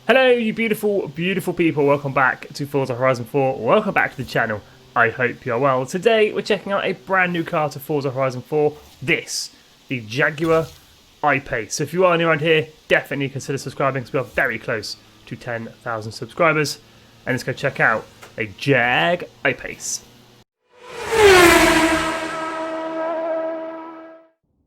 Hello you beautiful, beautiful people, welcome back to Forza Horizon 4, welcome back to the channel, I hope you're well. Today we're checking out a brand new car to Forza Horizon 4, the Jaguar I-PACE. So if you are new around here, definitely consider subscribing because we are very close to 10,000 subscribers. And let's go check out a Jag I-PACE.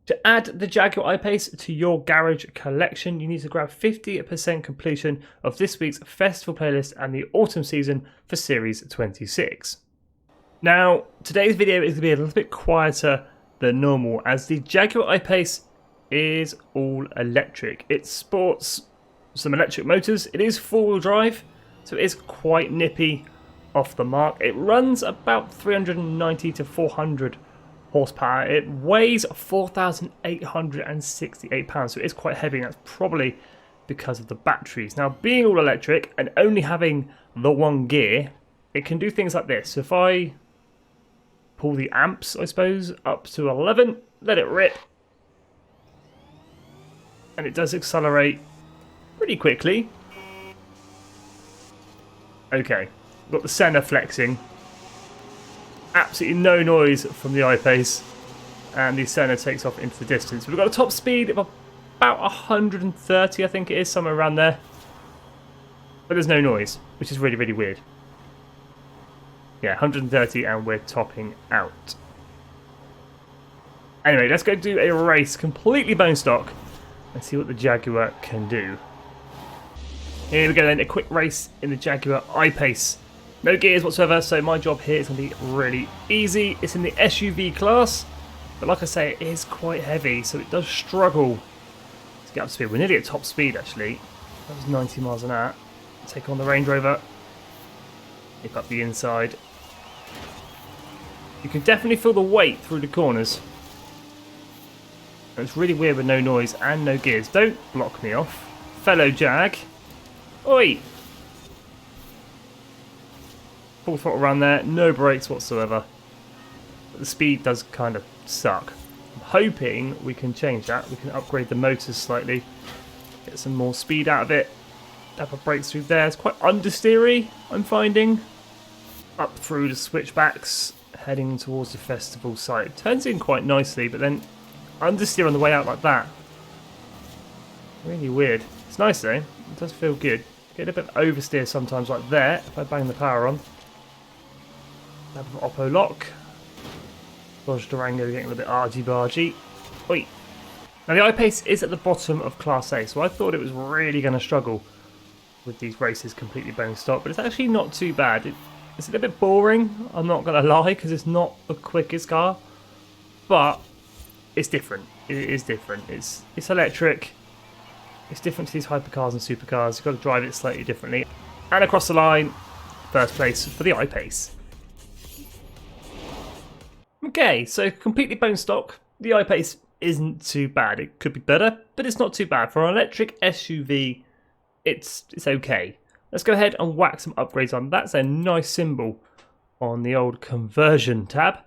To add the Jaguar I-PACE to your garage collection, you need to grab 50% completion of this week's festival playlist and the autumn season for Series 26. Now, today's video is going to be a little bit quieter than normal as the Jaguar I-PACE is all electric. It sports some electric motors, it is four-wheel drive, so it is quite nippy off the mark. It runs about 390 to 400 horsepower. It weighs 4,868 pounds, so it is quite heavy, and that's probably because of the batteries. Now, being all electric and only having the one gear, it can do things like this. So if I pull the amps, I suppose, up to 11, let it rip, and it does accelerate pretty quickly. Okay, got the center flexing. Absolutely no noise from the I-PACE, and the center takes off into the distance. We've got a top speed of about 130, I think it is, somewhere around there. But there's no noise, which is really, really weird. Yeah, 130 and we're topping out. Anyway, let's go do a race completely bone stock and see what the Jaguar can do. Here we go then, a quick race in the Jaguar I-PACE. No gears whatsoever, so my job here is going to be really easy. It's in the SUV class, but like I say, it is quite heavy, so it does struggle to get up to speed. We're nearly at top speed actually. That was 90 miles an hour. Take on the Range Rover. Nip up the inside. You can definitely feel the weight through the corners. And it's really weird with no noise and no gears. Don't block me off, fellow Jag. Oi! Full throttle around there, no brakes whatsoever. But the speed does kind of suck. I'm hoping we can change that. We can upgrade the motors slightly, get some more speed out of it. Tap a brakes through there. It's quite understeery, I'm finding. Up through the switchbacks, heading towards the festival site. It turns in quite nicely, but then understeer on the way out like that. Really weird. It's nice though. It does feel good. Get a bit of oversteer sometimes like there if I bang the power on. Have an Oppo lock. Dodge Durango getting a little bit argy-bargy. Oi! Now the I-PACE is at the bottom of Class A, so I thought it was really going to struggle with these races completely bone stock, but it's actually not too bad. It's a little bit boring, I'm not going to lie, because it's not the quickest car, but it's different. It is different. It's electric. It's different to these hypercars and supercars. You've got to drive it slightly differently. And across the line, first place for the I-PACE. Okay, so completely bone stock. The I-PACE isn't too bad. It could be better, but it's not too bad. For an electric SUV, it's okay. Let's go ahead and whack some upgrades on. That's a nice symbol on the old conversion tab.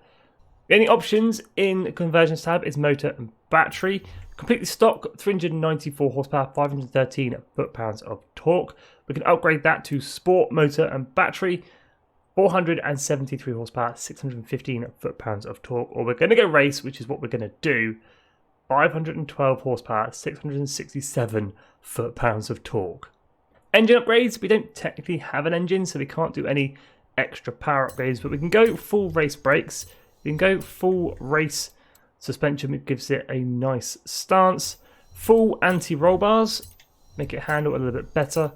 The only options in the conversions tab is motor and battery. Completely stock, 394 horsepower, 513 foot-pounds of torque. We can upgrade that to sport, motor and battery. 473 horsepower, 615 foot-pounds of torque. Or we're going to go race, which is what we're going to do. 512 horsepower, 667 foot-pounds of torque. Engine upgrades, we don't technically have an engine, so we can't do any extra power upgrades, but we can go full race brakes. We can go full race suspension, which gives it a nice stance. Full anti-roll bars, make it handle a little bit better.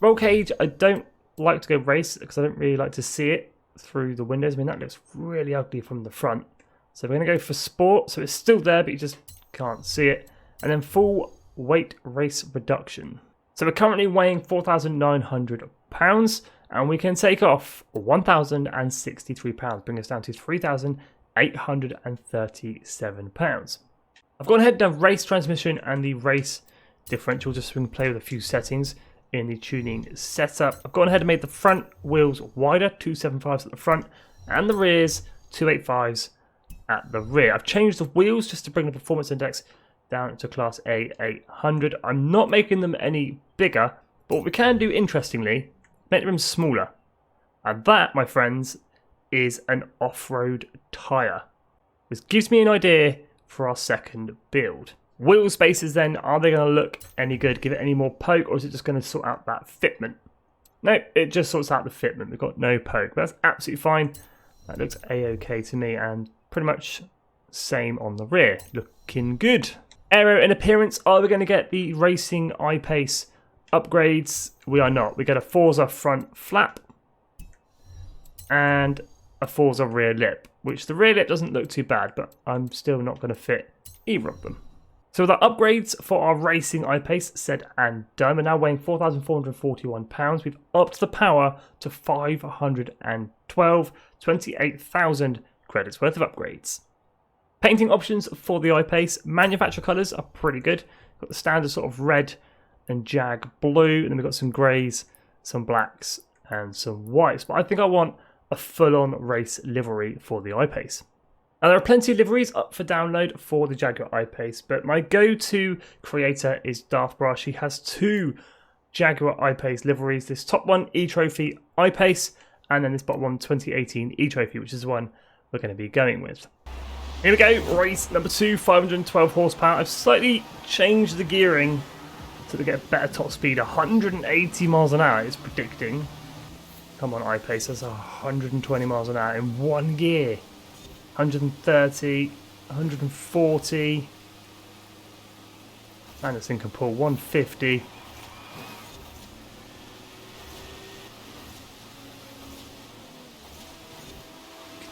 Roll cage, I don't like to go race because I don't really like to see it through the windows. I mean, that looks really ugly from the front. So we're going to go for sport, so it's still there, but you just can't see it. And then full weight race reduction. So we're currently weighing 4,900 pounds, and we can take off 1,063 pounds, bring us down to 3,837 pounds. I've gone ahead and done race transmission and the race differential just so we can play with a few settings in the tuning setup. I've gone ahead and made the front wheels wider, 275s at the front, and the rears 285s at the rear. I've changed the wheels just to bring the performance index down to Class A 800. I'm not making them any bigger. But what we can do, interestingly, make the rims smaller. And that, my friends, is an off-road tyre. Which gives me an idea for our second build. Wheel spaces then, are they going to look any good? Give it any more poke, or is it just going to sort out that fitment? Nope, it just sorts out the fitment. We've got no poke. That's absolutely fine. That looks a-okay to me, and pretty much same on the rear. Looking good. Aero and appearance, are we going to get the Racing I-PACE upgrades? We are not. We get a FORZA front flap and a FORZA rear lip, which the rear lip doesn't look too bad, but I'm still not going to fit either of them. So the upgrades for our Racing I-PACE said and done. We're now weighing 4,441 pounds. We've upped the power to 512, 28,000 credits worth of upgrades. Painting options for the I-PACE, manufacturer colours are pretty good. We've got the standard sort of red and Jag blue, and then we've got some greys, some blacks, and some whites. But I think I want a full-on race livery for the I-PACE. Now, there are plenty of liveries up for download for the Jaguar I-PACE, but my go-to creator is Darthbra. She has 2 Jaguar I-PACE liveries. This top one, E-Trophy I-PACE, and then this bottom one, 2018 E-Trophy, which is the one we're going to be going with. Here we go, race number 2, 512 horsepower. I've slightly changed the gearing to get a better top speed. 180 miles an hour is predicting. Come on, I-PACE, that's 120 miles an hour in one gear. 130, 140. And this thing can pull 150.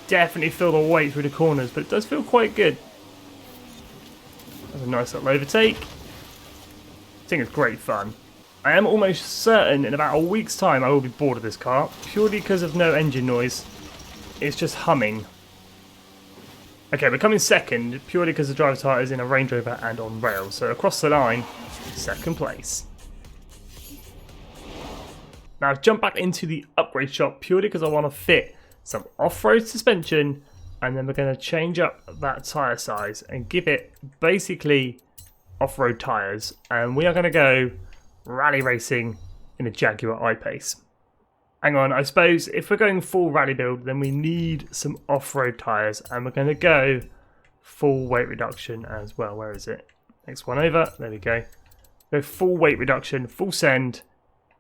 Definitely feel the weight through the corners, but it does feel quite good. That's a nice little overtake. I think it's great fun. I am almost certain in about a week's time I will be bored of this car, purely because of no engine noise. It's just humming. Okay, we're coming second, purely because the driver's heart is in a Range Rover and on rails. So across the line, second place. Now I've jumped back into the upgrade shop purely because I want to fit some off-road suspension, and then we're going to change up that tyre size and give it basically off-road tyres. And we are going to go rally racing in a Jaguar I-PACE. Hang on, I suppose if we're going full rally build, then we need some off-road tyres, and we're going to go full weight reduction as well. Where is it? Next one over. There we go. Go full weight reduction, full send,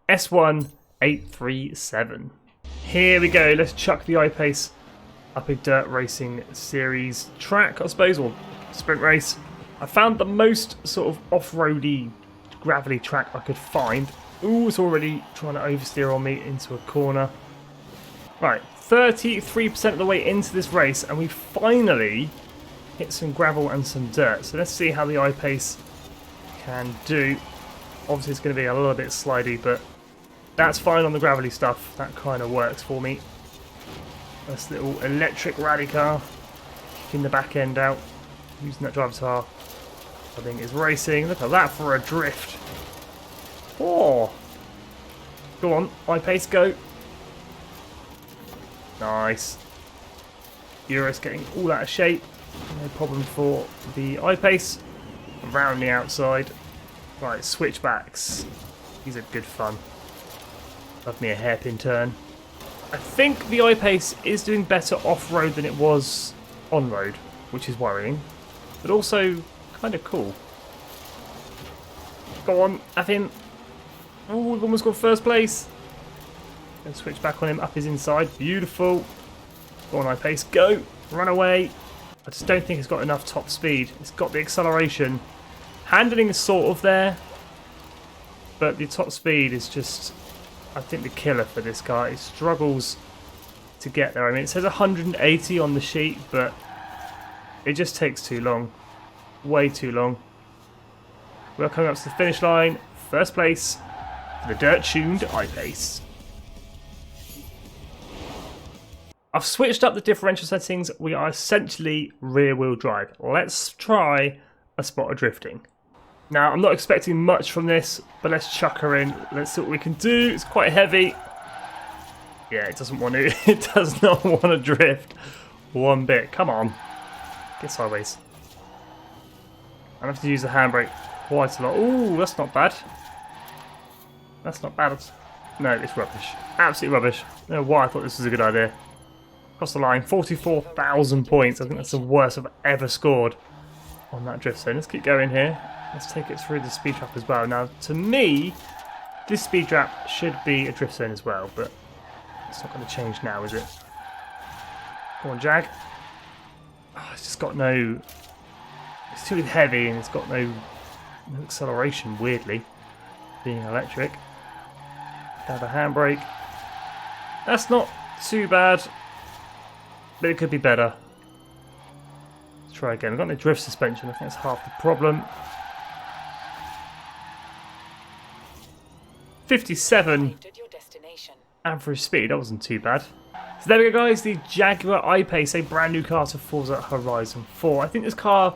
S1 837. Here we go. Let's chuck the I-PACE up a dirt racing series track, I suppose, or sprint race. I found the most sort of off-roady, gravelly track I could find. Ooh, it's already trying to oversteer on me into a corner. Right, 33% of the way into this race, and we finally hit some gravel and some dirt. So let's see how the I-PACE can do. Obviously, it's going to be a little bit slidey, but that's fine on the gravelly stuff. That kind of works for me. This little electric rally car, kicking the back end out, using that driver's car. I think is racing. Look at that for a drift. Oh, go on, I-PACE, go. Nice. Eurus getting all out of shape. No problem for the I-PACE. Around the outside. Right, switchbacks. These are good fun. Love me a hairpin turn. I think the I-PACE is doing better off-road than it was on-road, which is worrying, but also kind of cool. Go on, have him. Oh, we've almost got first place. Then switch back on him, up his inside. Beautiful. Go on, I-PACE, go. Run away. I just don't think it's got enough top speed. It's got the acceleration. Handling is sort of there, but the top speed is just, I think, the killer for this car. It struggles to get there. I mean, it says 180 on the sheet, but it just takes too long. Way too long. We're coming up to the finish line. First place for the dirt-tuned I-PACE. I've switched up the differential settings. We are essentially rear-wheel drive. Let's try a spot of drifting. Now, I'm not expecting much from this, but let's chuck her in. Let's see what we can do. It's quite heavy. Yeah, it doesn't want to. It does not want to drift one bit. Come on. Get sideways. I have to use the handbrake quite a lot. Ooh, that's not bad. That's not bad. No, it's rubbish. Absolutely rubbish. I don't know why I thought this was a good idea. Across the line, 44,000 points. I think that's the worst I've ever scored on that drift zone. Let's keep going here. Let's take it through the speed trap as well. Now, to me, this speed trap should be a drift zone as well, but it's not going to change now, is it? Come on, Jag. Oh, it's just got no... It's too heavy and it's got no acceleration, weirdly, being electric. Have a handbrake. That's not too bad, but it could be better. Let's try again. I've got no drift suspension. I think that's half the problem. 57 average speed. That wasn't too bad. So there we go, guys. The Jaguar I-PACE, a brand new car to Forza Horizon 4. I think this car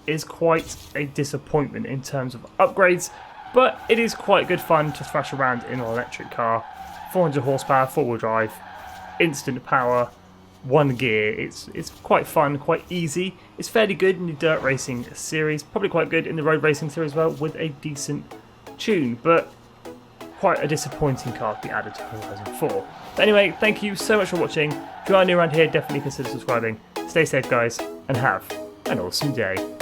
is quite a disappointment in terms of upgrades, but it is quite good fun to thrash around in an electric car. 400 horsepower, 4-wheel drive, instant power, 1 gear. It's quite fun, quite easy. It's fairly good in the dirt racing series, probably quite good in the road racing series as well, with a decent tune, but quite a disappointing car to be added to Horizon 4. But anyway, thank you so much for watching. If you are new around here, definitely consider subscribing. Stay safe, guys, and have an awesome day.